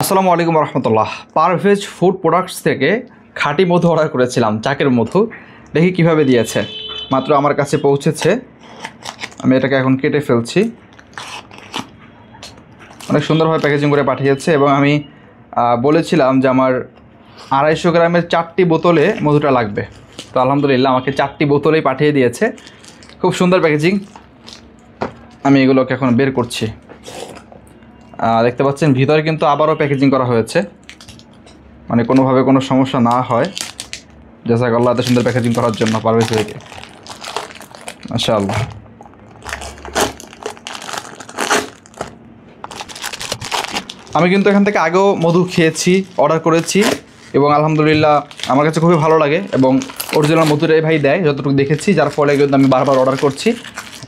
আসসালামু আলাইকুম রহমতুল্লাহ। Parvez food products থেকে খাঁটি মধু অর্ডার করেছিলাম, চাকের মধু। দেখি কিভাবে দিয়েছে। মাত্র আমার কাছে পৌঁছেছে, আমি এটাকে এখন কেটে ফেলছি। অনেক সুন্দরভাবে প্যাকেজিং করে পাঠিয়েছে এবং আমি বলেছিলাম যে আমার 250 গ্রামের 4টি বোতলে মধুটা লাগবে। তো আলহামদুলিল্লাহ আমাকে 4টি বোতলেই পাঠিয়ে দিয়েছে। খুব সুন্দর প্যাকেজিং। আমি এগুলোকে এখন বের করছি। দেখতে পাচ্ছেন ভিতরে কিন্তু আবারও প্যাকেজিং করা হয়েছে, মানে কোনোভাবে কোনো সমস্যা না হয়। জাযাকাল্লাহ এত সুন্দর প্যাকেজিং করার জন্য পারভেজ ভাইকে, মাশাআল্লাহ। আমি কিন্তু এখান থেকে আগেও মধু খেয়েছি, অর্ডার করেছি এবং আলহামদুলিল্লাহ আমার কাছে খুবই ভালো লাগে এবং অরিজিনাল মধুটাই ভাই দেয় যতটুকু দেখেছি, যার ফলে কিন্তু আমি বারবার অর্ডার করছি।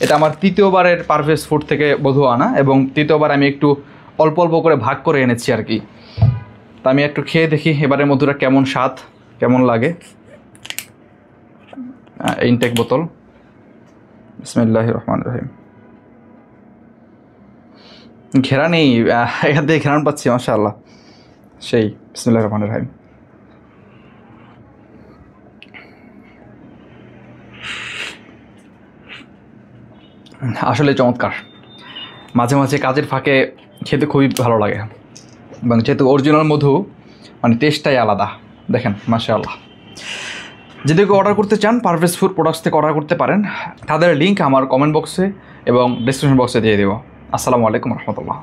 এটা আমার তৃতীয়বারের পারভেজ ফুড থেকে মধু আনা এবং তৃতীয়বার আমি একটু অল্প অল্প করে ভাগ করে এনেছি আর কি। তা আমি একটু খেয়ে দেখি এবারের মধুটা কেমন স্বাদ, কেমন লাগে। ইনটেক বোতল, বিসমিল্লাহির রহমানির রহিম। ঘেরা নেই, এখান থেকে ঘেরান পাচ্ছি, মাশাআল্লাহ সেই। বিসমিল্লাহির রহমানির রহিম। আসলে চমৎকার। মাঝে মাঝে কাজের ফাঁকে খেতে খুবই ভালো লাগে এবং যেহেতু অরিজিনাল মধু, মানে টেস্টটাই আলাদা। দেখেন মাশাআল্লাহ। যদি কেউ অর্ডার করতে চান পারভেজ ফুড প্রোডাক্টস থেকে অর্ডার করতে পারেন। তাদের লিঙ্ক আমার কমেন্ট বক্সে এবং ডিসক্রিপশন বক্সে দিয়ে দেবো। আসসালামু আলাইকুম রহমতুল্লাহ।